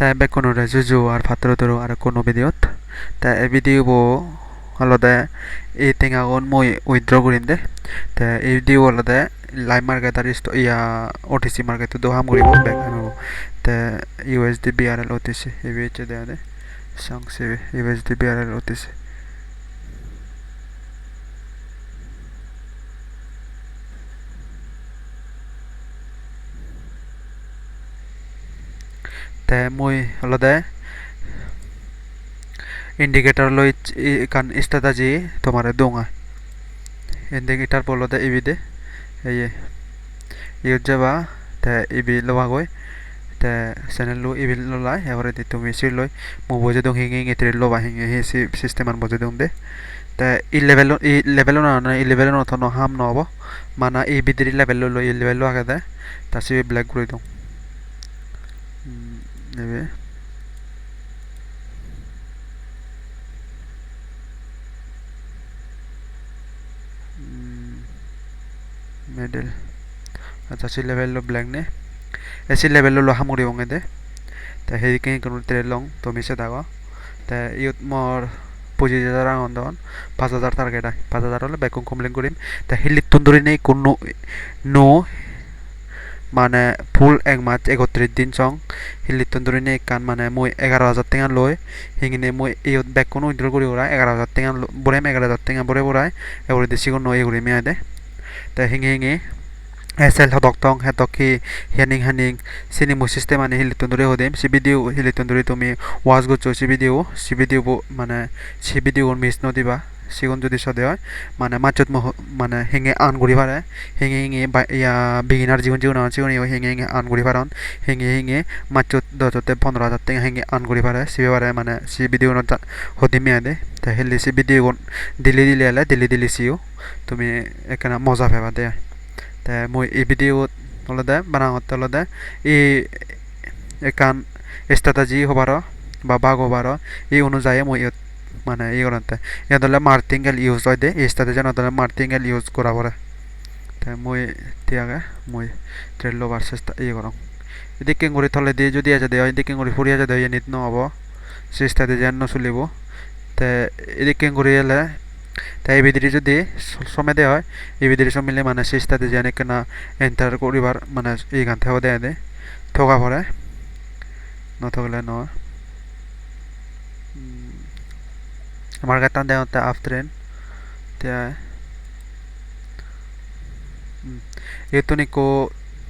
তাই বেকোনোৰে জুজু আৰু ভাতৰটোৰো আৰু কোনো ভিডিঅ'ত তাই এই ভিডিঅ'বোৰ অলপতে এই টেঙাখন মই উইথড্ৰ কৰিম দে তাই এই ভিডিঅ' অলপতে লাইভ মাৰ্কেট আৰু ইয়া OTC মাৰ্কেটটো হাম কৰিব বেক আহিব তাই USD BRL OTC এই ভিডিঅ'টো দিয়া দে চাংছে USD BRL OTC তাই মই অলপতে ইন্ডিকেটৰ লৈ কান strategy তোমাৰে দঙা ইন্ডিকেটৰ পলতে ইবিদে এই ইউজ যাবা তে ইবি লবাগৈ তে চ্যানেল লো ইবি ললাই এবারে দি তুমি সির লই মো বজে দং হিং হিং এতে লবা হিং হে সিস্টেম আন বজে দং দে তে ই লেভেল না ই লেভেল না থনো হাম নব মানা ই বিদিরি লেভেল লো ই লেভেল আগে দে তাসি ব্ল্যাক করে দং নেবে मिडिल अच्छा सी लेवल लो ब्लैक ने ऐसी लेवल लो हम उड़ी होंगे दे ते हेरी कहीं करूँ तेरे लोंग तो मिसे दागा ते यूथ मोर पुजी जरा आंदोन 5000 टारगेट है 5000 वाला बैकॉन कम्प्लेन करीम ते हिली तुंदरी नहीं कुन्नो नो माने फुल एक माच 31 दिन सॉन्ग हिली तुंदरी नहीं कान माने मुई 11000 टेंगा लोय हिंगिने मुई यूथ बैकॉन उइड्रो करी उड़ा 11000 टेंगा बोरे में 11000 टेंगा बोरे बोराय एवरे देसी को नो ये करी में आदे তে হিঙে হিঙে এসএল হদক টং হেতকি হেনিং হেনিং সিনি মু সিস্টেম আনি হিলি তন্দুরি হদেম সি ভিডিও হিলি তন্দুরি তুমি ওয়াচ গছো সি ভিডিও মানে সি ভিডিও মিস নদিবা সিগুন যদি সদে হয় মানে মাচত মানে হিঙে আন গরি পারে হিঙে হিঙে ইয়া বিগিনার জীবন জীবন আছে হিঙে হিঙে আন গরি পারন হিঙে হিঙে মাচত দজতে 15000 টাকা হিঙে আন গরি পারে সি পারে মানে সি ভিডিও ন হদিমে আদে তে হিলি সি ভিডিও দিলি দিলি আলে দিলি দিলি সিও তুমি এখানে মজা পাবা দে তে মই এই ভিডিও অলদে বানাওতে অলদে এই একান স্ট্র্যাটেজি হবার বা বাগ হবার এই অনুযায়ী মই মানে এই করতে ইয়াদলে মার্টিঙ্গেল ইউজ হয় দে এই স্ট্র্যাটেজি নদলে মার্টিঙ্গেল ইউজ করা পরে তাই মই তিয়াগে মই ট্রেলো ভার্সেস এই করম এদিকে করে থলে দিয়ে যদি আছে দেয় এদিকে করে ফুরিয়া যায় দেয় নিত নহব সেই স্ট্র্যাটেজি আর নচলিব তে এদিকে করে এলে তাই এই ভিডিও যদি সময় দেওয়া হয় এই ভিডিও মিলে মানে সেই স্ট্র্যাটেজি অনেক না এন্টার করিবার মানে এই গান থেকে দেয় দে ঠকা পড়ে নথকলে ন আমার গাতান দেওয়াতে আফট্রেন তে এতো নিকো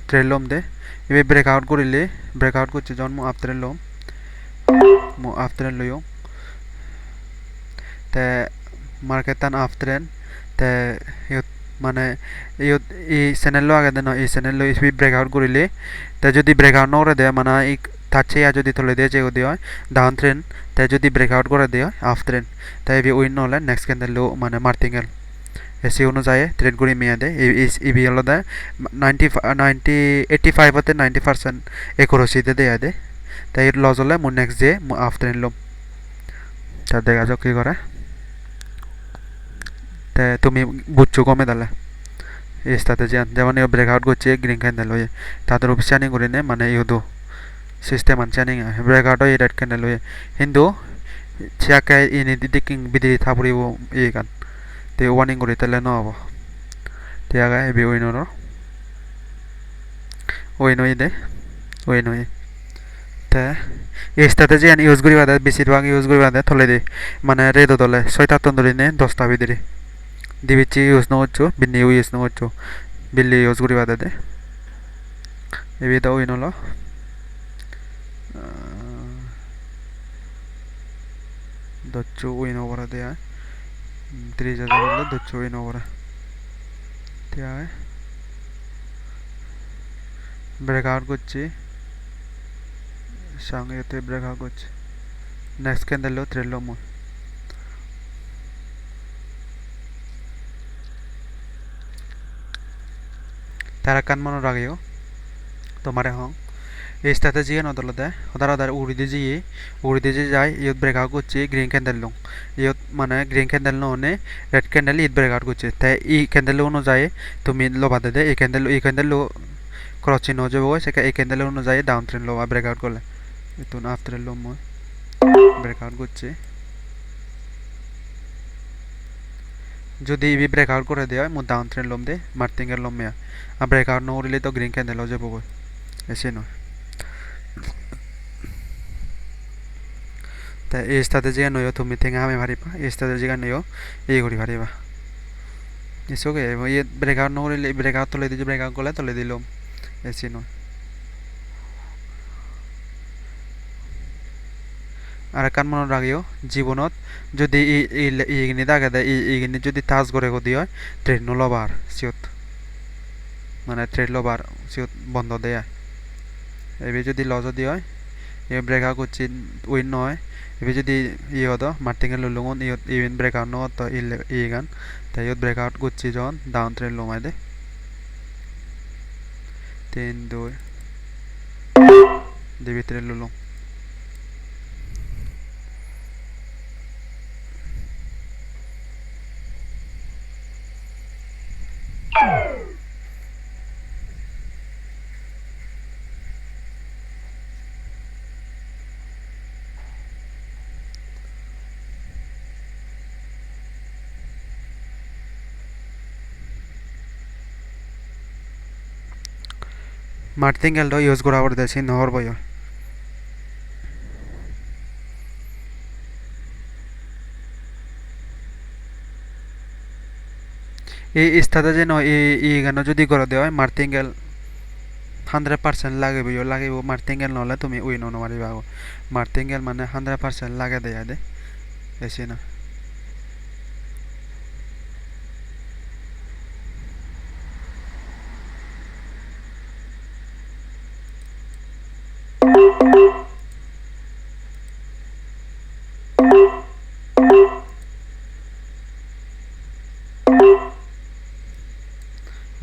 ট্রেলম দে এবে ব্রেকআউট করিলে ব্রেকআউট করছে যখন মু আফট্রেন লম মু আফট্রেন লইও তে মার্কেটান আফট্রেন তে মানে এই চ্যানেল লো আগে দেন এই চ্যানেল লো ইসবি ব্রেকআউট করিলে তে যদি ব্রেকআউট নরে দেয় মানে এই তাছে আর যদি থলে দিয়ে যে দিও ডাউন ট্রেন তে যদি ব্রেকআউট করে দিও আফ ট্রেন তাই বি উইন হলে নেক্সট ক্যান্ডেল লো মানে মার্টিঙ্গেল এসি অনুযায়ী ট্রেড করে মিয়া দে এই বি হলো দে 85 হতে 90% একুরেসিতে দেয়া দে তাই লজ হলে মু নেক্সট ডে আফ ট্রেন লো তা দেখা যাক কি করে তে তুমি বুঝছো কমে দালে এই স্ট্র্যাটেজি যেমন ব্রেকআউট করছে গ্রিন ক্যান্ডেল হয়ে তাদের অফিসিয়ানি করে নে মানে ইউদো সিস্টেম আনচানি ব্রেকআউট হয় রেড ক্যান্ডেল হয়ে কিন্তু চিয়াকে ইনি দিকিং বিদি থাপড়িব এই গান তে ওয়ার্নিং করে তাহলে নহব তিয়াগা এবি উইনর উইন হয়ে দে উইন হয়ে তে এই স্ট্র্যাটেজি আনি ইউজ করিবা দে বেশিরভাগ ইউজ করিবা দে থলে দে মানে রেড দলে 6টা তন্দুরি নে 10টা বিদিরি দিবিচি ইউজ নহচ্ছো বিন্নি ইউজ নহচ্ছো বিল্লি ইউজ করিবা দে এবি দাও উইন হলো দচ্চু উইন ওভার দেয়া 30000 হলো দচ্চু উইন ওভার দেয়া ব্রেকআউট করছি সঙ্গে এতে ব্রেকআউট করছি নেক্সট ক্যান্ডেল লো ট্রেল লো মু তারা কান মনে রাখিও তোমারে হং এই স্ট্র্যাটেজি নদলতে হদার উড়িদে যে যায় ইয়ত ব্রেকআউট করছে গ্রিন ক্যান্ডেল লো ইয়ত মানে গ্রিন ক্যান্ডেল নে রেড ক্যান্ডেল ইত ব্রেকআউট করছে তাই এই ক্যান্ডেল অনুযায়ী তুমি লোবাদে দে এই ক্যান্ডেল লো ক্রস চিহ্ন যাবো সেটা এই ক্যান্ডেল অনুযায়ী ডাউন ট্রেন লোবা ব্রেকআউট করলে ইতুন আফটারে লম মই ব্রেকআউট করছি যদি ইবি ব্রেকআউট করে দেয় মো ডাউন ট্রেন লম দে মার্টিঙ্গের লম মেয়া আর ব্রেকআউট নকরিলে তো গ্রিন ক্যান্ডেল যাব গৈ এসে নয় তা এই স্ট্র্যাটেজি নয় তুমি থেঙা আমি ভারিবা এই স্ট্র্যাটেজি নয় এই করি ভারিবা ইসকে ইয়ে ব্রেকআউট নকরিলে ব্রেকআউট তলে দিছি ব্রেকআউট গলে তলে দিলাম এসে নয় আর কান মনত রাখিও জীবনত যদি এইখিনি থাকে এইখিনি যদি টাচ করে গদি হয় ট্রেড নলবার সিয়ত মানে ট্রেড লবার সিয়ত বন্ধ দেয় এবে যদি লস যদি হয় এ ব্রেকআউট করছি উইন নয় এবে যদি ইয়ে হতো মার্টিংয়ে লুলুঙন ইভেন ব্রেকআউট নয় তো ই গান তাই ইয়ত ব্রেকআউট করছি যখন ডাউন ট্রেড লমাই দে 3 2 দি ভিতরে লুলুং মার্টিঙ্গেলটো ইউজ করা পড়তেছি নহর বয় এই স্ট্র্যাটেজি নয় এই গান যদি করে দেওয়া হয় মার্টিঙ্গেল 100% লাগিব মার্টিঙ্গেল নহলে তুমি উইন নমারিবা মার্টিঙ্গেল মানে 100% লাগে দেয়া দে বেশি না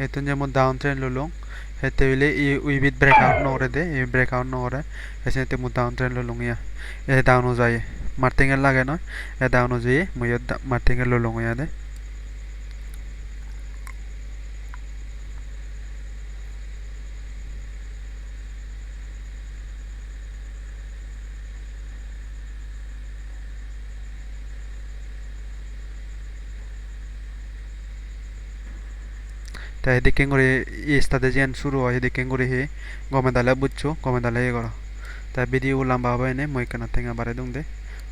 এতুন যেমন ডাউন ট্রেন লুলুং হেতে হইলে ই উইবিট ব্রেকআউট নরে দে এই ব্রেকআউট নরে এসে তে মু ডাউন ট্রেন লুলুং ইয়া এ ডাউন ও যায় মার্টিঙ্গেল লাগে নয় এ ডাউন ও যায় মুই মার্টিঙ্গেল লুলুং ইয়া দে তা এদিকে করে এই স্ট্র্যাটেজি শুরু হয় এদিকে করে হে গমে দালে বুঝছো গমে দালে এ করো তা ভিডিও লম্বা হবে নে মই কেন থেকে বারে দুং দে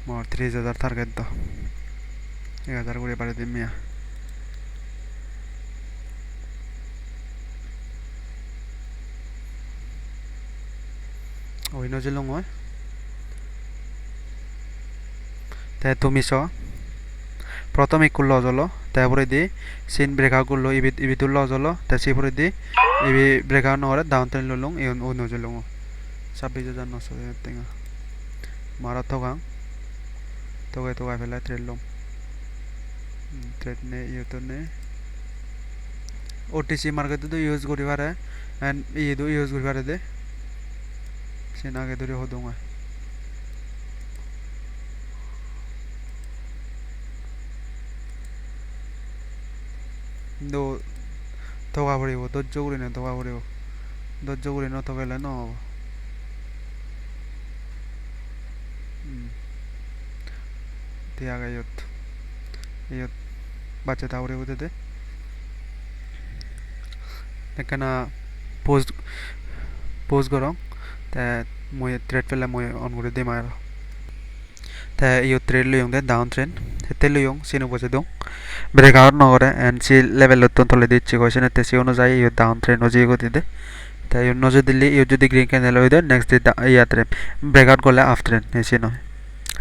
মোর 30,000 টার্গেট দাও 1000 করে বারে দিম মিয়া ওই নজলং হয় তা তুমি স প্রথমে কুল লজলো তারপরে দি সিন ব্রেকআউট করলো ইবিতুল লজলো তা সিপরে দি ইবি ব্রেকআউট নহরে ডাউন ট্রেন ললুং ও নজলং 26,900 টেঙা মারা থগাং তোগাই ফেলা ট্রেড লম ট্রেড নে ইউতো নে ওটিসি মার্কেটে তো ইউজ করি পারে এন্ড ইদু ইউজ করি পারে দে সিন আগে ধরে হদুঙা কিন্তু থকা পড়িব ধৈর্য করে না থকা পড়িব ধৈর্য করে নথকাইলে নহব তে আগে ইয়ত বাচ্চা তা পড়িব দে এখানে পোস্ট করং তা মই থ্রেড পেলে মই অন করে দিম আর তা ইয়ত থ্রেড লইং দে ডাউন ট্রেন হেতে লইং সিনু বসে দং ব্রেকআউট নহরে এন্ড সি লেভেল তলে দিচ্ছি কইছেন তে সি অনুযায়ী ইয়ত ডাউন ট্রেন নজিয়ে গতি দে তাই নজর দিল্লি ইউ যদি গ্রিন ক্যান্ডেল হইদে নেক্সট ডে ইয়াতে ব্রেকআউট করলে আফটার এসে নয়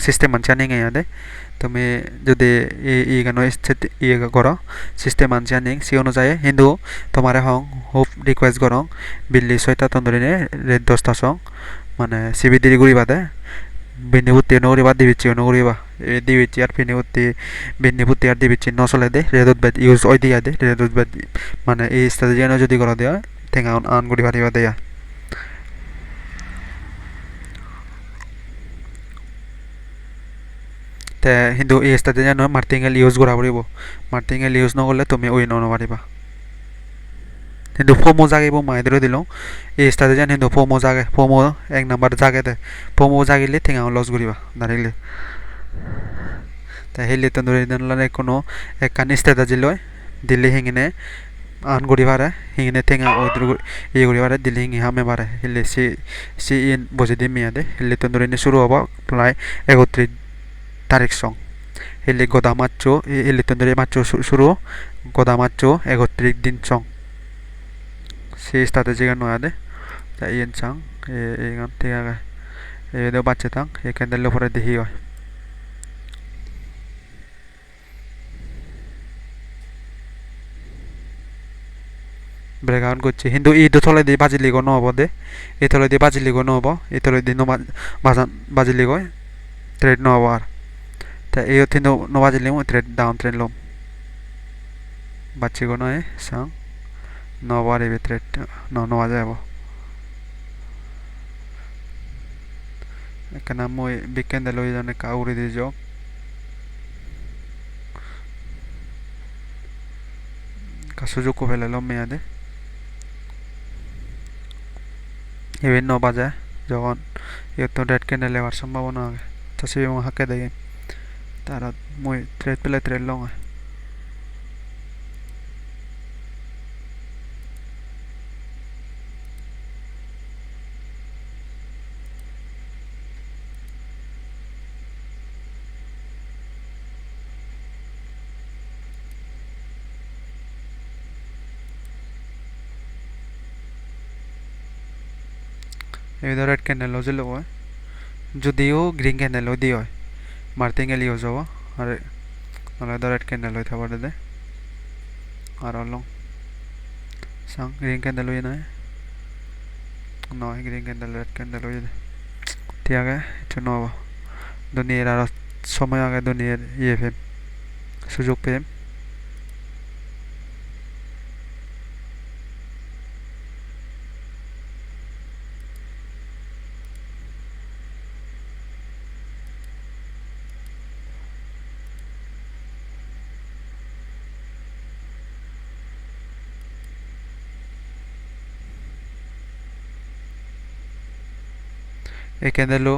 সিস্টেম আনচানিং ইয়াদে তুমি যদি ই গানো ইয়ে করো সিস্টেম আনচানিং সি অনুযায়ী হিন্দু তোমারে হং হোপ রিকোয়েস্ট করং বিল্লি 6টা তন্দরিনে 10টা সং মানে সিবিদিরি গুড়িবা দে বিনিপুতি নগরিবা দিবিচ্ছি নগরিবা দিবিচ্ছি আর বিনিপুতি আর দিবিচ্ছি নচলে দে রেডত বেদ ইউজ ওই দিয়া দে রেডত বেদ মানে এই স্ট্র্যাটেজি যদি করা দেয়া টেঙা আন করি পারিবা দেয়া তে কিন্তু এই স্ট্র্যাটেজি নয় মার্টিঙ্গেল ইউজ করা পড়িব মার্টিঙ্গেল ইউজ নকরলে তুমি উইন নপারিবা কিন্তু ফমো জাগিব মাইদরে দিল এই স্টাতে যেন কিন্তু ফমো জাগে ফমো এক নাম্বার জাগে দে ফমো জাগিলে ঠেঙা লস করিবা দাঁড়িলে তা হেলি তো ধরে দিলে কোনো একখান স্টেটা দিল দিল্লি হিঙিনে আন করি পারে হিঙিনে ঠেঙা ওইদ্র ইয়ে করি পারে দিল্লি হিঙি হামে পারে হেলে সে ইন বসে দিয়ে মেয়াদে হেলে তো ধরে শুরু হবা প্রায় 31 তারিখ সং হেলে গদা মাচ্চো হেলে তো ধরে মাচ্চো শুরু গদা মাচ্চো 31 দিন সং সেই স্টাতে জিগা নয়া দে তা ইয়েন চাং এই গান ঠিক আছে এই দে বাচ্চা তাং এই ক্যান্ডেল পরে দেখি হয় ব্রেকআউট করছে কিন্তু এই তো থলে দিয়ে বাজিলি গো নহব দে এই থলে দিয়ে বাজিলি গো নহব এই থলে দিয়ে বাজান বাজিলি গো ট্রেড নহব আর তা এই হচ্ছে নবাজিলি মো ট্রেড ডাউন ট্রেড লম বাচ্চি গো নয় সাং নহব আর এই ট্রেড নয়া যাব এখানে মই বিকেন্ডে লই জানে কাউরি দিয়ে যাও সুযোগ ফেলে লম মেয়াদে বিভিন্ন বাজে যখন ইয়তো রেড ক্যান্ডেল লেওয়ার সম্ভাবনা আগে চাষি হাঁকে দেখে তারা মই ট্রেড পেলে ট্রেড লং এই রেড ক্যান্ডেল হয়েছিল যদিও গ্রিন ক্যান্ডেল দিয়ে হয় মার্টিঙ্গেলি হয়ে যাব আর নাহলে রেড ক্যান্ডেল হইতে পারে দে আর লং সাং গ্রিন ক্যান্ডেল হয়ে নয় নয় গ্রিন ক্যান্ডেল রেড ক্যান্ডেল হয়ে দে ঠিক আছে এটা নহব দুনিয়ার আর সময় আগে দুনিয়ার ইয়ে ফেম সুযোগ পেম এই ক্যান্ডেলও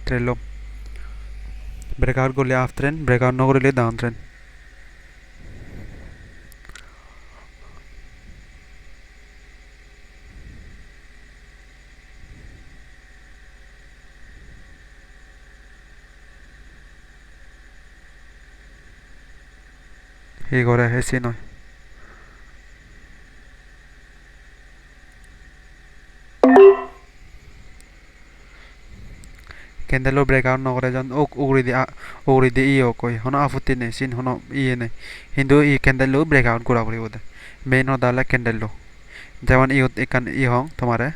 ট্রেলো ব্রেকআউট করলে আপ ট্রেন ব্রেকআউট ন করলে ডাউন ট্রেন এই করে হেসি নয় ক্যান্ডেলও ব্রেকআউট নকরে যখন উগড়ি দিয়ে ইয়ে কই হনো আপত্তি নেই সিন হনো ইয়ে নেই কিন্তু ই ক্যান্ডেলও ব্রেকআউট করা করি বোধ মেইন হদালে ক্যান্ডেলও যেমন ইয়ত এখান ই হং তোমারে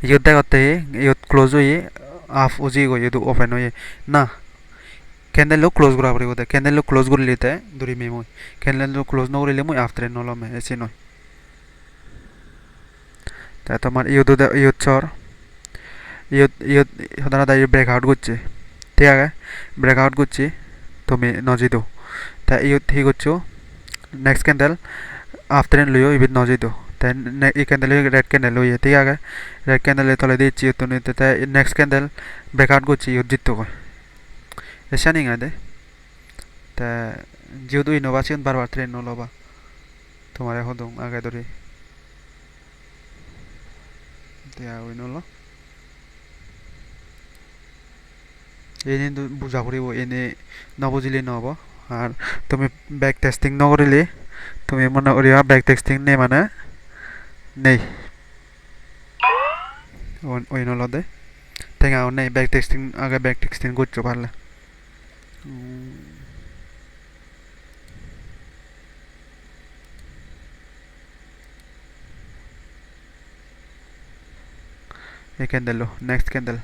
ইয়ত দেখতে ইয়ত ক্লোজ হয়ে আফ উজি গই ইয়ত ওপেন হয়ে না ক্যান্ডেলও ক্লোজ করা করি বোধ ক্যান্ডেলও ক্লোজ করলে দূরি মে মই ক্যান্ডেলও ক্লোজ নকরিলে মই আফটারে নলমে এসি নয় তা তোমার ইয়ত চর ইয়ত সদানা দাঁড়িয়ে ব্রেকআউট করছে ঠিক আছে ব্রেকআউট করছি তুমি নজি দো তা ইয়ত হি করছো নেক্সট ক্যান্ডেল আফটার লইও ইবিট নজি দো তাই এই ক্যান্ডেল রেড ক্যান্ডেল লইয়ে ঠিক আছে রেড ক্যান্ডেল তলে দিচ্ছি ইয়ত নিতে তাই নেক্সট ক্যান্ডেল ব্রেকআউট করছি ইয়ত জিততো কয় এসা নিং দে তা যেহেতু ইনোভেশন বারবার ট্রেন নলবা তোমার এখন আগে ধরে দিয়া ওই নলো এনে বুঝা পড়িব এনে নবুঝিলে নহব আর তুমি ব্যাক টেস্টিং নকরিলে তুমি মনে করিবা ব্যাক টেস্টিং নেই মানে নেই ওই নলদে টেঙা নেই ব্যাক টেস্টিং আগে ব্যাক টেস্টিং করছো পারলে এই ক্যান্ডেল নেক্সট ক্যান্ডেল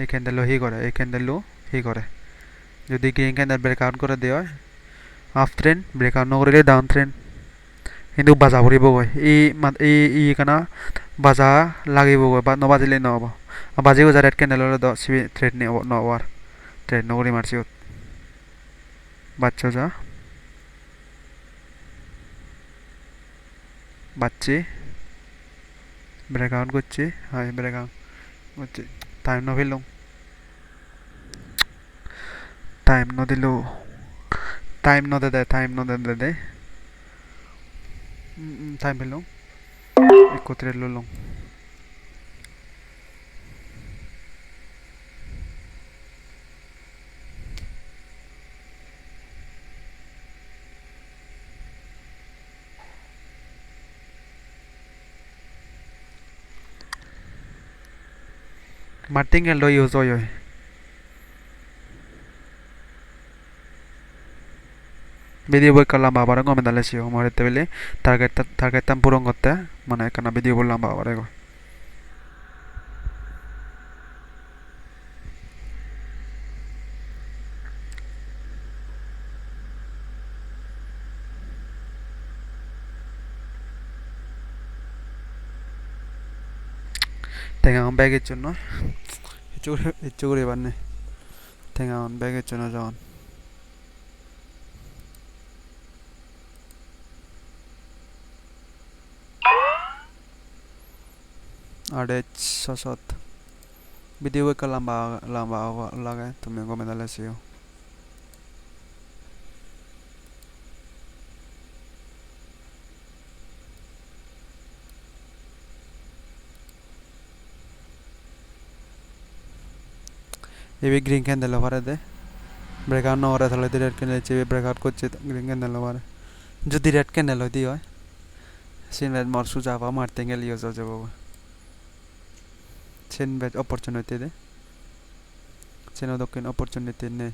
এই ক্যান্ডেলও হি করে এই ক্যান্ডেলও হি করে যদি গ্রিন ক্যান্ডেল ব্রেকআউট করে দেওয়া হয় আপ ট্রেন ব্রেকআউট নকরিলে ডাউন ট্রেন কিন্তু বাজা পড়িব গৈ ই কানা বাজা লাগিব গৈ বা নবাজিলে নহ'ব বাজিও যা ৰেড ক্যান্ডেলৰ চিবি থ্ৰেড নহ'ব আৰু থ্ৰেড নকৰি মাৰছি বাচ্চা যা বাচ্চি ব্রেকআউট করছি হয় ব্রেকআউট করছি টাইম নভিলো টাইম নদিলো টাইম নদে দে টাইম নদে দে দে টাইম পেলো একত্রে লুলো martingale lo use hoy hoy video boy kalam babare gome dale sio morete bele target tam puron korte mane kana video bollam babare go tenga on bag এর জন্য ইচ্ছু করে বানে tenga on bag এর জন্য জন আড়ে সসত video boy kalam lamba lage তুমি gome dale sio এবে green candle ওভারে দে breakout না ওরা তাহলে রেড ক্যান্ডেল চেয়ে ব্রেকআউট করছে গ্রিন ক্যান্ডেল ওভারে যদি রেড ক্যান্ডেল হইতি হয় সিন রেড মার সুজাবা মার্টিঙ্গেল ইউজ হয়ে যাবো সিন রেড অপরচুনিটি দে সিন দক্ষিণ অপরচুনিটি নে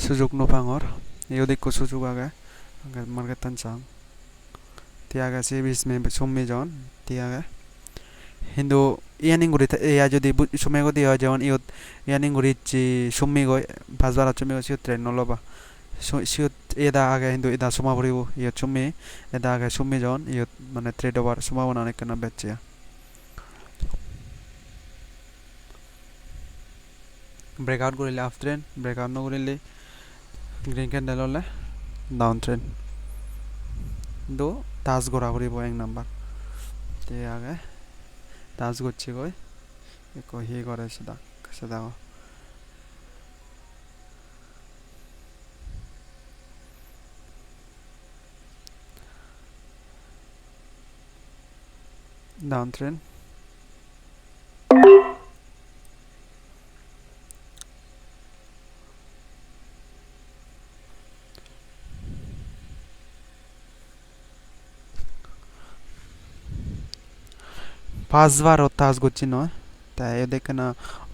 sujuk no pangor yo dik ko sujuk aga market tan sang tiaga se bis me somme jon tiaga hindu ইয়ানিং গরি ইয়া যদি সময় গদি হয় যেমন ইয়ত ইয়ানিং গরি চি সুমি গই ভাজবার চুমি গই সিয়ত ট্রেন নলবা সিয়ত এদা আগে হিন্দু এদা সমা ভরিব ইয়ত সুমি এদা আগে সুমি জন ইয়ত মানে ট্রেড ওভার সম্ভাবনা অনেক কেন বেচে ব্রেকআউট করিলে আপ ট্রেন ব্রেকআউট নকরিলে গ্রিন ক্যান্ডেল হলে ডাউন ট্রেন দো তাজ ঘোরা ঘুরিব এক নাম্বার তে আগে তাজ করছি কই হি করে সেটা সেটা ডাউন ট্রেন পাঁচবার তাজ করছি নয় তাই দেখে না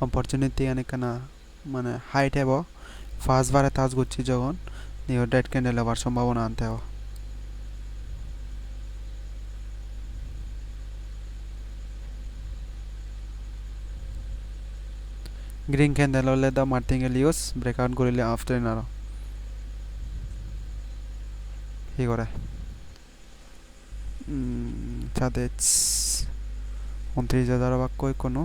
অপরচুনিটি অনেক না মানে হাইট হব ফার্স্টবারে তাজ করছি যখন নিয়ে ডেড ক্যান্ডেল হবার সম্ভাবনা আনতে হবে গ্রিন ক্যান্ডেল হলে দা মার্টিঙ্গেল ইউজ ব্রেকআউট করিলে আফটার আর কি করে সাথে 29,000 বাক্য কোনো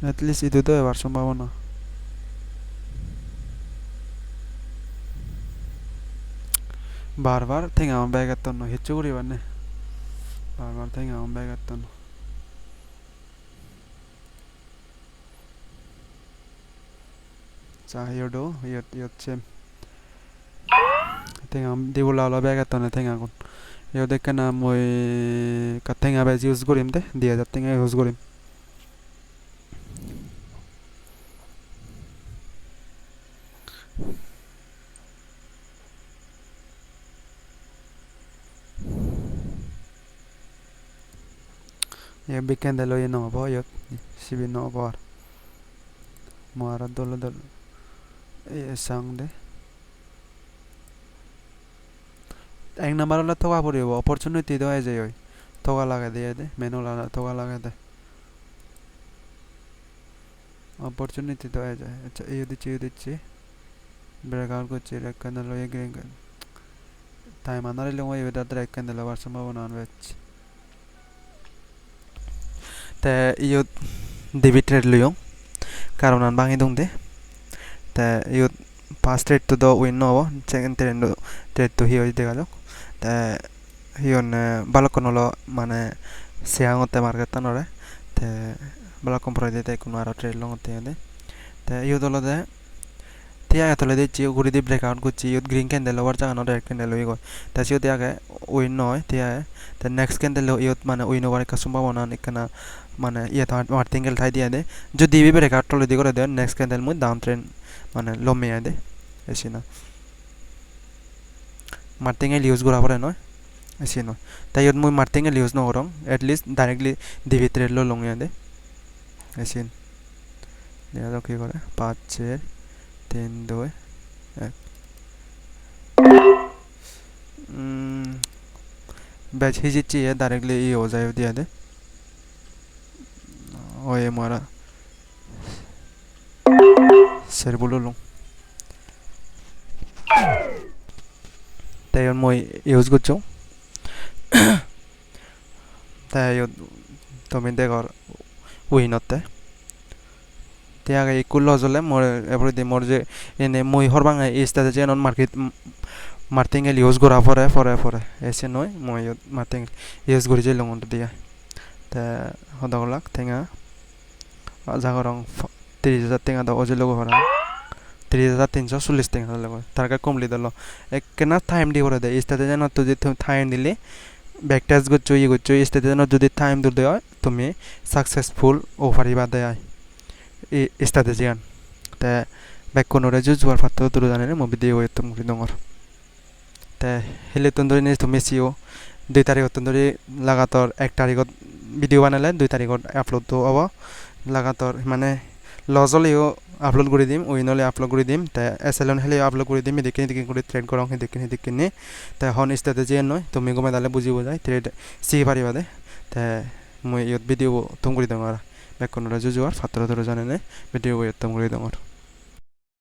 অ্যাটলিস্ট ಇದು তো এবার সম্ভাবনা বারবার থেকে আমার ব্যাগ এত ন ಹೆಚ್ಚು করিবানে বারবার থেকে আমার ব্যাগ এত ন চাহিওডো ইয়চ্ছে থেকে আম দিবলা হলো ব্যাগ এত না থেকে এখন ইয় দেখে না মই কাথেঙ্গা বেজ ইউজ করিম দে 2000 থেকে ইউজ করিম ये बिकेंड लो ये नो भयो सिबि नो बर मारा दल दल ए सांग दे এক নাম্বার হলে থোকা পড়িব অপরচুনিটি দেওয়া যায় ওই থোকা লাগাই দিয়ে দে মেনু লাগা থোকা লাগাই দে অপরচুনিটি দেওয়া যায় আচ্ছা এই দিচ্ছি breakout করছি red candle লই green candle time আনারে লই এটা red candle আবার সম্ভাবনা আনবেছ তে ইয়ত ডিবি ট্রেড লইও কারণ আন ভাঙি দং দে তে ইয়ত ফার্স্ট ট্রেড তো দ উইন নব সেকেন্ড ট্রেড তো হি হই দেখা যাক তে হিয়ন বালকন হলো মানে সিয়াঙতে মার্কেট তানরে তে বালকন পরে দিতে কোনো আর ট্রেড লঙতে দে তে ইয়ত হলো দে তিয়া এতলে দিচ্ছি ঘুরি দিয়ে ব্রেকআউট করছি ইয়ত গ্রিন ক্যান্ডেল ওভার জাগানো রেড ক্যান্ডেল হয়ে গয় তা সিও তিয়াকে উইন নয় তিয়া তে নেক্সট ক্যান্ডেল ইয়ত মানে উইন ওভার একটা সম্ভাবনা নিকানা মানে ইয়ে মার্টিঙ্গেল ঠাই দিয়ে দে যদি বি ব্রেকআউট টলে দি করে দে নেক্সট ক্যান্ডেল মুই ডাউন ট্রেন্ড মানে লমে দে এসি না মার্টিঙ্গেল ইউজ করা পরে নয় এসি নয় তাই ইয়ত মুই মার্টিঙ্গেল ইউজ নকরং এটলিস্ট ডাইরেক্টলি ডিভি ট্রেড লো লঙে দে এসি দেখা যাক কি করে 5 4 3 2 1 बैच ही चाहिए डायरेक्टली ये हो जाए दिया दे और ये हमारा सर बोलो लूँ তাই মই ইউজ করছো তাই তুমি দেখর উইনতে তিয়াগে ইকুল লজ হলে মোর এভরিদি মোর যে এনে মই হরবাঙে ইস্তাতে যে নন মার্কেট মার্টিঙ্গেল ইউজ করা পরে এসে নয় মই মার্টিঙ্গেল ইউজ করি যে লঙন দিয়া তা হদগলাক টেঙা জাগরং 30,000 টেঙা দাও অজে লগো হরা 30,340 টেঙা লগো তারকা কমলি দল একনা টাইম দি করে দে ইস্তাতে যেন তো যে টাইম দিলে ব্যাক টেস্ট করছো ই করছো ইস্তাতে যেন যদি টাইম দূর দেয় তুমি সাকসেসফুল ওভারি বাদে আই ইস্তাতে জিয়ান তা ব্যাক কোনরে জুজুয়ার ফাত্তো তুরু জানে মো ভিডিও হইতো মুরি দঙর তে হেলে তন্দরি নে তুমি সিও 2 তারিখ তন্দরি লাগাতার 1 তারিখত ভিডিও বানালে 2 তারিখত আপলোড তো হবো লাগাতার মানে লজ হলেও আপলোড করে দিম উইন হলে আপলোড করে দিম তে এসএলএন হলে আপলোড করে দিম দেখি করে ট্রেড করং দেখি নে তে হন স্ট্র্যাটেজি নয় তুমি গমে দালে বুঝিব যায় ট্রেড সি পারিবা দে তে মই ইয়ত ভিডিও তুম করে দঙর ব্যাক কোনরা জুজুয়ার ফাত্র ধরে জানে নে ভিডিও ইয়ত তুম করে দঙর